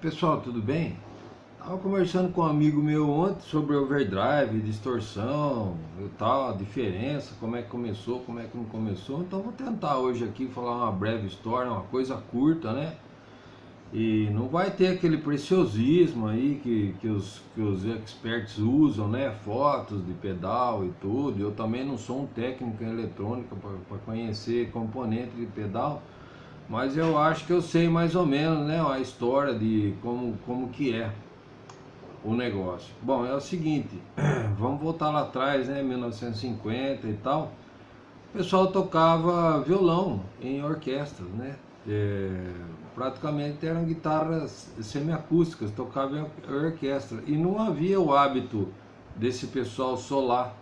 Pessoal, tudo bem? Estava conversando com um amigo meu ontem sobre overdrive, distorção e tal, a diferença, como é que começou, como é que não começou. Então vou tentar hoje aqui falar uma breve história, uma coisa curta, né? E não vai ter aquele preciosismo aí que os experts usam, né? Fotos de pedal e tudo. Eu também não sou um técnico em eletrônica para conhecer componente de pedal. Mas eu acho que eu sei mais ou menos, né, a história de como que é o negócio. Bom, é o seguinte, vamos voltar lá atrás, né, 1950 e tal. O pessoal tocava violão em orquestras, né? Praticamente eram guitarras semiacústicas, tocava em orquestra. E não havia o hábito desse pessoal solar,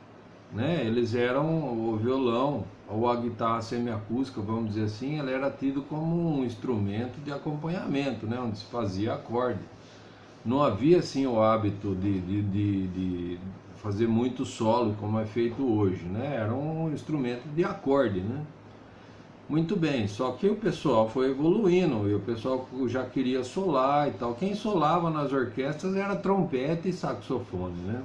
né? Eles eram o violão ou a guitarra semiacústica, vamos dizer assim, ela era tido como um instrumento de acompanhamento, né? Onde se fazia acorde. Não havia assim o hábito de fazer muito solo como é feito hoje, né? Era um instrumento de acorde, né? Muito bem, só que o pessoal foi evoluindo e o pessoal já queria solar e tal. Quem solava nas orquestras era trompete e saxofone, né?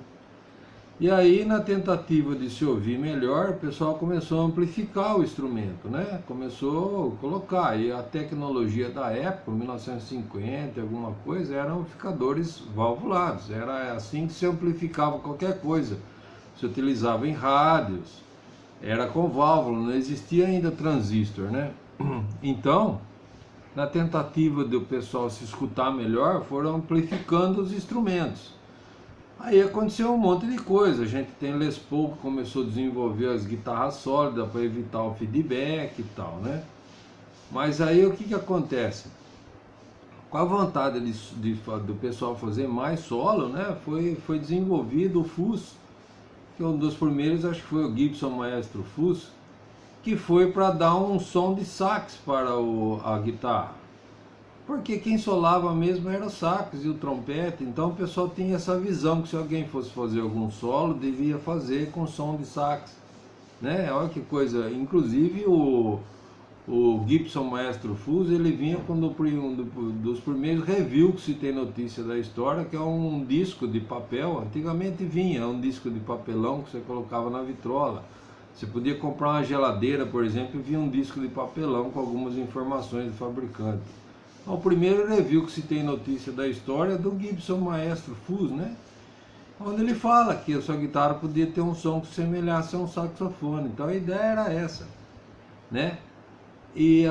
E aí, na tentativa de se ouvir melhor, o pessoal começou a amplificar o instrumento, né? Começou a colocar, e a tecnologia da época, 1950, alguma coisa, eram amplificadores valvulados. Era assim que se amplificava qualquer coisa. Se utilizava em rádios, era com válvula, não existia ainda transistor, né? Então, na tentativa do pessoal se escutar melhor, foram amplificando os instrumentos. Aí aconteceu um monte de coisa. A gente tem Les Paul que começou a desenvolver as guitarras sólidas para evitar o feedback e tal, né? Mas aí o que acontece? Com a vontade do pessoal fazer mais solo, né? Foi desenvolvido o Fuzz, que é um dos primeiros, acho que foi o Gibson Maestro Fuzz, que foi para dar um som de sax para a guitarra. Porque quem solava mesmo era o sax e o trompete, então o pessoal tinha essa visão que se alguém fosse fazer algum solo, devia fazer com som de sax, né? Olha que coisa, inclusive o Gibson Maestro Fuzz, ele vinha com um dos primeiros reviews que se tem notícia da história, que é um disco de papel. Antigamente vinha um disco de papelão que você colocava na vitrola. Você podia comprar uma geladeira, por exemplo, e vinha um disco de papelão com algumas informações do fabricante. O primeiro review que se tem notícia da história é do Gibson Maestro Fuzz, né? Onde ele fala que a sua guitarra podia ter um som que se semelhasse a um saxofone. Então a ideia era essa, né? E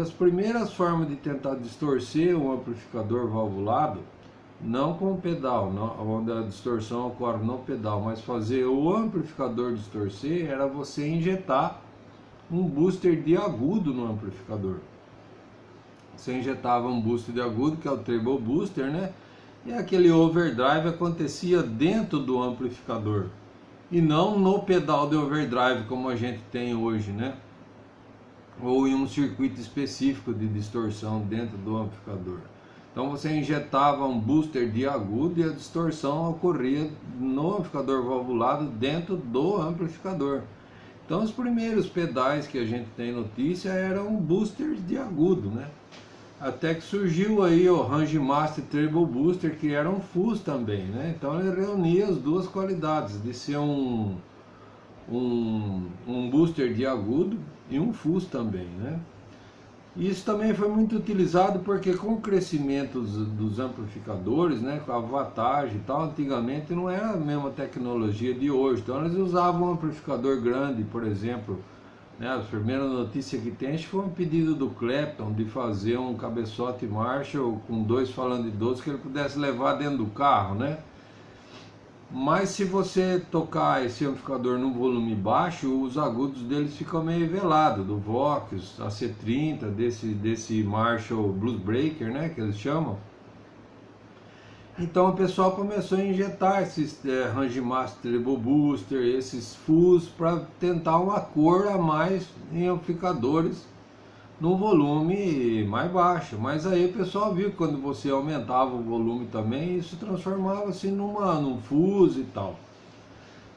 as primeiras formas de tentar distorcer um amplificador valvulado, não com o pedal, não, onde a distorção ocorre no pedal, mas fazer o amplificador distorcer, era você injetar um booster de agudo no amplificador. Você injetava um booster de agudo, que é o treble booster, né? E aquele overdrive acontecia dentro do amplificador e não no pedal de overdrive como a gente tem hoje, né? Ou em um circuito específico de distorção dentro do amplificador. Então você injetava um booster de agudo e a distorção ocorria no amplificador valvulado dentro do amplificador. Então os primeiros pedais que a gente tem notícia eram boosters de agudo, né? Até que surgiu aí o Range Master Treble Booster, que era um fuzz também, né? Então ele reunia as duas qualidades, de ser um booster de agudo e um fuzz também, né? Isso também foi muito utilizado porque com o crescimento dos amplificadores, né, com a wattagem e tal, antigamente não era a mesma tecnologia de hoje. Então eles usavam um amplificador grande, por exemplo, né, a primeira notícia que tem, acho que foi um pedido do Clapton de fazer um cabeçote Marshall com 2 falando de 12 que ele pudesse levar dentro do carro, né? Mas se você tocar esse amplificador num volume baixo, os agudos deles ficam meio velados, do Vox, AC30, desse Marshall Blues Breaker, né, que eles chamam. Então o pessoal começou a injetar esses Range Master Treble Booster, esses fuzz, para tentar uma cor a mais em amplificadores num volume mais baixo. Mas aí o pessoal viu que quando você aumentava o volume também, isso transformava-se num fuzz e tal.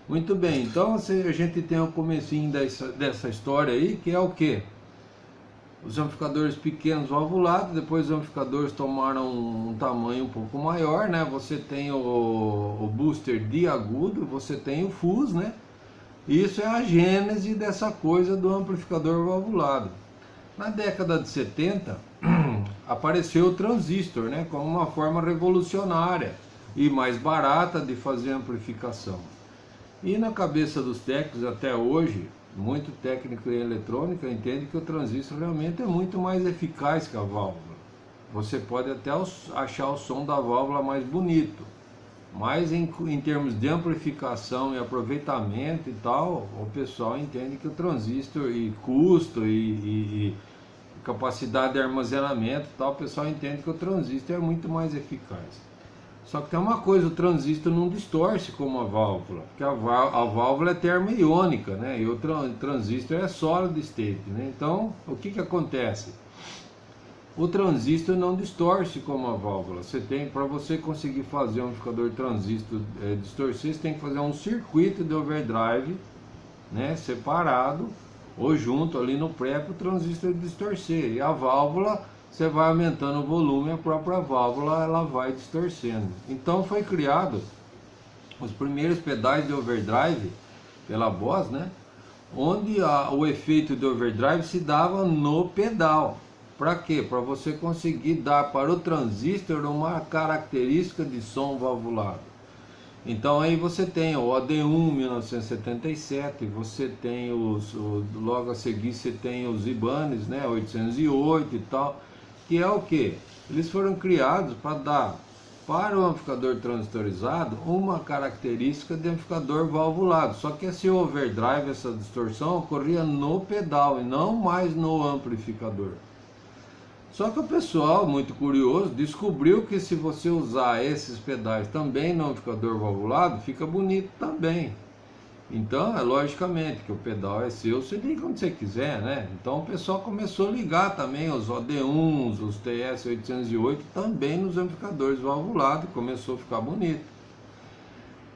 Muito bem, então a gente tem o comecinho dessa história aí, que é o que? os amplificadores pequenos valvulados, depois os amplificadores tomaram um tamanho um pouco maior, né? Você tem o booster de agudo, você tem o fuzz, né? Isso é a gênese dessa coisa do amplificador valvulado. Na década de 70, apareceu o transistor, né? Como uma forma revolucionária e mais barata de fazer amplificação. E na cabeça dos técnicos até hoje, muito técnico em eletrônica entende que o transistor realmente é muito mais eficaz que a válvula. Você pode até achar o som da válvula mais bonito, mas em termos de amplificação e aproveitamento e tal, o pessoal entende que o transistor e custo e capacidade de armazenamento e tal, o pessoal entende que o transistor é muito mais eficaz. Só que tem uma coisa, o transistor não distorce como a válvula, porque a válvula é termoiônica, né? E o transistor é solid state, né? Então, o que acontece? O transistor não distorce como a válvula. Você tem, para você conseguir fazer um amplificador transistor distorcer, você tem que fazer um circuito de overdrive, né? Separado ou junto ali no pré para o transistor distorcer. E a válvula, você vai aumentando o volume, a própria válvula ela vai distorcendo. Então foi criado os primeiros pedais de overdrive pela Boss, né? Onde o efeito de overdrive se dava no pedal. Para quê? Para você conseguir dar para o transistor uma característica de som valvulado. Então aí você tem o OD1 1977, você tem logo a seguir você tem os Ibanez, né, 808 e tal, que é o que? Eles foram criados para dar para o amplificador transistorizado uma característica de amplificador valvulado, só que esse overdrive, essa distorção ocorria no pedal e não mais no amplificador. Só que o pessoal, muito curioso, descobriu que se você usar esses pedais também no amplificador valvulado, fica bonito também. Então, logicamente que o pedal é seu, você liga quando você quiser, né? Então o pessoal começou a ligar também os OD1s, os TS-808 também nos amplificadores valvulados, começou a ficar bonito.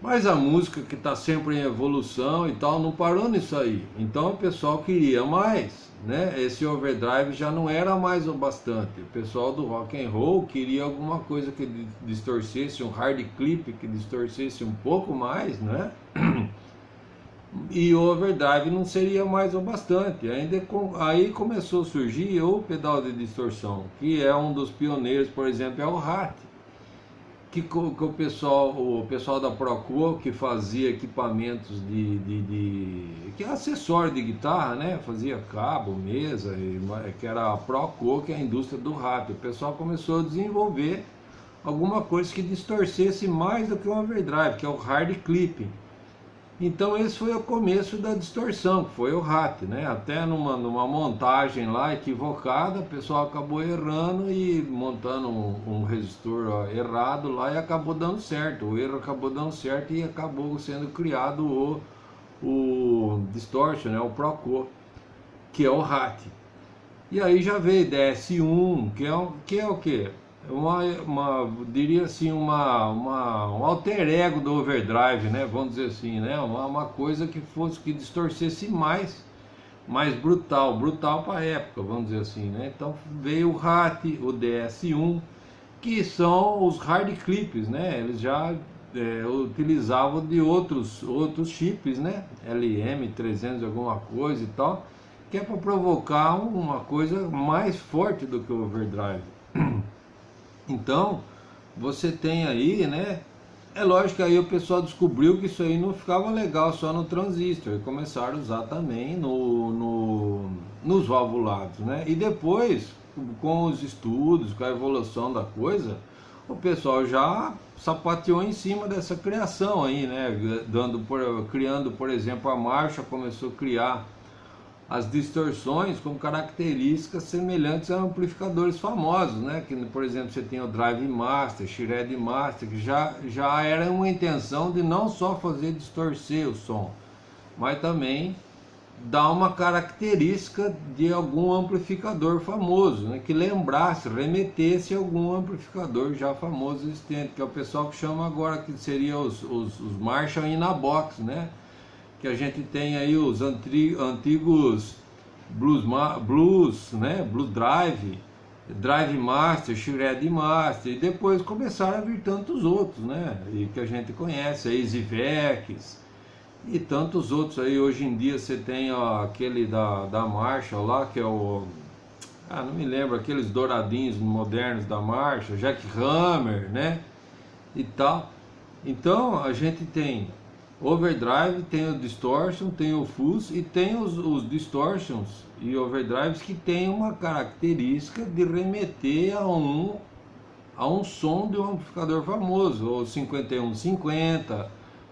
Mas a música, que está sempre em evolução e tal, não parou nisso aí. Então o pessoal queria mais, né? Esse overdrive já não era mais o bastante. O pessoal do rock and roll queria alguma coisa que distorcesse, um hard clip que distorcesse um pouco mais, né? E o overdrive não seria mais o bastante. Aí começou a surgir o pedal de distorção, que é um dos pioneiros, por exemplo, é o RAT. Que o pessoal da Proco, que fazia equipamentos que é acessório de guitarra, né? Fazia cabo, mesa, que era a Proco, que é a indústria do RAT. O pessoal começou a desenvolver alguma coisa que distorcesse mais do que o overdrive, que é o hard clipping. Então esse foi o começo da distorção, que foi o RAT, né? Até numa montagem lá equivocada, o pessoal acabou errando e montando um resistor errado lá e acabou dando certo. O erro acabou dando certo e acabou sendo criado o distortion, né? O Proco, que é o RAT. E aí já veio DS1, que é o quê? Diria assim, um alter ego do overdrive, né? Vamos dizer assim, né? Uma coisa que distorcesse mais brutal para a época, vamos dizer assim, né? Então veio o RAT, o DS1, que são os hard clips, né? Eles já utilizavam de outros chips, né? LM300 alguma coisa e tal, que é para provocar uma coisa mais forte do que o overdrive. Então, você tem aí, né? É lógico que aí o pessoal descobriu que isso aí não ficava legal só no transistor, e começaram a usar também nos valvulados, né? E depois, com os estudos, com a evolução da coisa, o pessoal já sapateou em cima dessa criação aí, né? Criando, por exemplo, a Marshall começou a criar as distorções com características semelhantes a amplificadores famosos, né? Que, por exemplo, você tem o Drive Master, Shred Master, que já era uma intenção de não só fazer distorcer o som, mas também dar uma característica de algum amplificador famoso, né? Que lembrasse, remetesse a algum amplificador já famoso existente, que é o pessoal que chama agora, que seria os Marshall in a Box, né? Que a gente tem aí os antigos Blues, né? Blues Drive, Drive Master, Shred Master, e depois começaram a vir tantos outros, né? E que a gente conhece, a EasyVex e tantos outros aí. Hoje em dia você tem ó, aquele da Marshall lá, que é o... Ah, não me lembro, aqueles douradinhos modernos da Marshall, Jack Hammer, né? E tal. Então a gente tem overdrive, tem o distortion, tem o fuzz e tem os distortions e overdrives que tem uma característica de remeter a um som de um amplificador famoso, o 5150.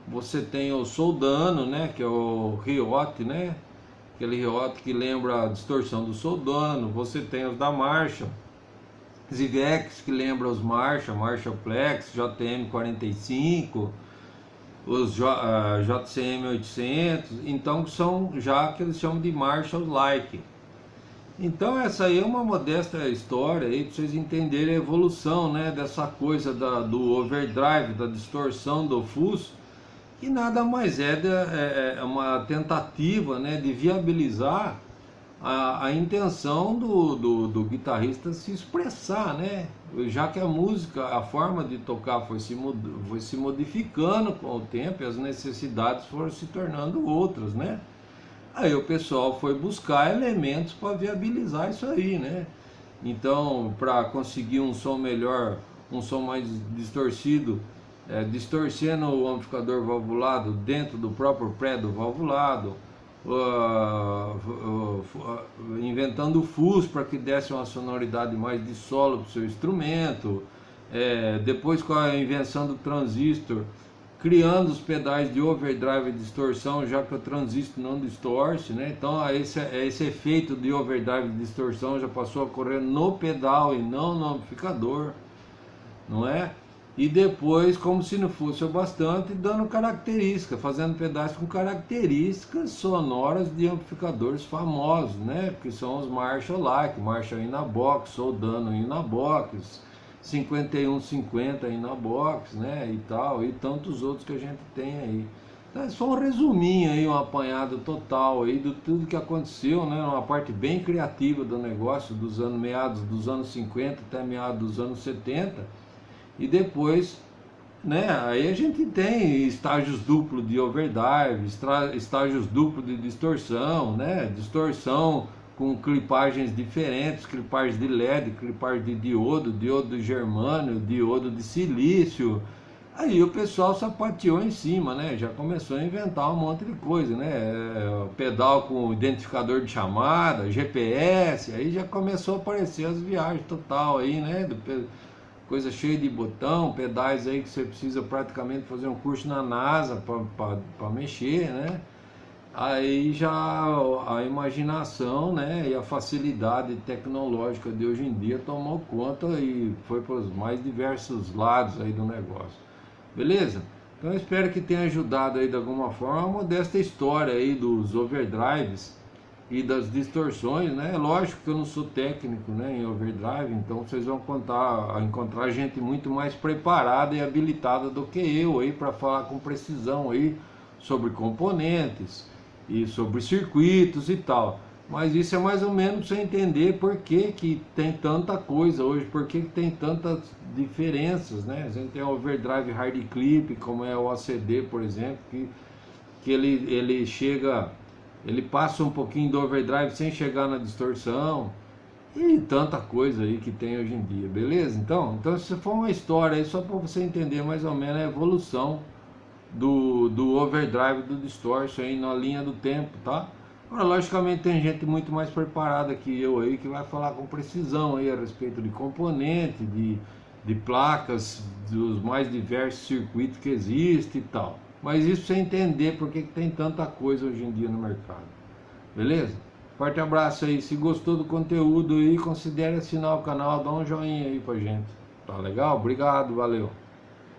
Você tem o Soldano, né, que é o Riot, né? Aquele Riot que lembra a distorção do Soldano. Você tem os da Marshall, Zivex, que lembra os Marshallplex, JM45, os JCM 800, então são já que eles chamam de Marshall-like. Então essa aí é uma modesta história aí para vocês entenderem a evolução, né, dessa coisa do overdrive, da distorção do fuzz, que nada mais é uma tentativa, né, de viabilizar a intenção do guitarrista se expressar, né? Já que a música, a forma de tocar foi se modificando com o tempo e as necessidades foram se tornando outras, né? Aí o pessoal foi buscar elementos para viabilizar isso aí, né? Então, para conseguir um som melhor, um som mais distorcido, distorcendo o amplificador valvulado dentro do próprio pré do valvulado, inventando fuzz para que desse uma sonoridade mais de solo para o seu instrumento, depois com a invenção do transistor, criando os pedais de overdrive e distorção, já que o transistor não distorce, né? Então esse efeito de overdrive e distorção já passou a ocorrer no pedal e não no amplificador, não é? E depois, como se não fosse o bastante, dando características, fazendo pedais com características sonoras de amplificadores famosos, né? Que são os Marshall-like, Marshall Inabox, Soldano Inabox, 5150 Inabox, né? E tal, e tantos outros que a gente tem aí. Então, é só um resuminho aí, um apanhado total aí de tudo que aconteceu, né? Uma parte bem criativa do negócio, meados dos anos 50 até meados dos anos 70. E depois, né, aí a gente tem estágios duplos de overdrive, estágios duplos de distorção, né, distorção com clipagens diferentes, clipagens de LED, clipagem de diodo, diodo de germânio, diodo de silício. Aí o pessoal sapateou em cima, né, já começou a inventar um monte de coisa, né, pedal com identificador de chamada, GPS, aí já começou a aparecer as viagens total aí, né, coisa cheia de botão, pedais aí que você precisa praticamente fazer um curso na NASA para mexer, né? Aí já a imaginação, né, e a facilidade tecnológica de hoje em dia tomou conta e foi para os mais diversos lados aí do negócio. Beleza? Então eu espero que tenha ajudado aí de alguma forma a modesta história aí dos overdrives e das distorções, né? Lógico que eu não sou técnico, né, em overdrive, então vocês vão encontrar gente muito mais preparada e habilitada do que eu aí para falar com precisão aí sobre componentes e sobre circuitos e tal. Mas isso é mais ou menos para você entender por que tem tanta coisa hoje, por que tem tantas diferenças, né? A gente tem o overdrive hard clip, como é o ACD, por exemplo, que ele chega... Ele passa um pouquinho do overdrive sem chegar na distorção e tanta coisa aí que tem hoje em dia, beleza? Então se for uma história aí só para você entender mais ou menos a evolução do overdrive, do distortion aí na linha do tempo, tá? Agora, logicamente tem gente muito mais preparada que eu aí que vai falar com precisão aí a respeito de componente, de placas, dos mais diversos circuitos que existem e tal. Mas isso pra você entender porque que tem tanta coisa hoje em dia no mercado. Beleza? Forte abraço aí. Se gostou do conteúdo aí, considere assinar o canal, dá um joinha aí pra gente. Tá legal? Obrigado, valeu.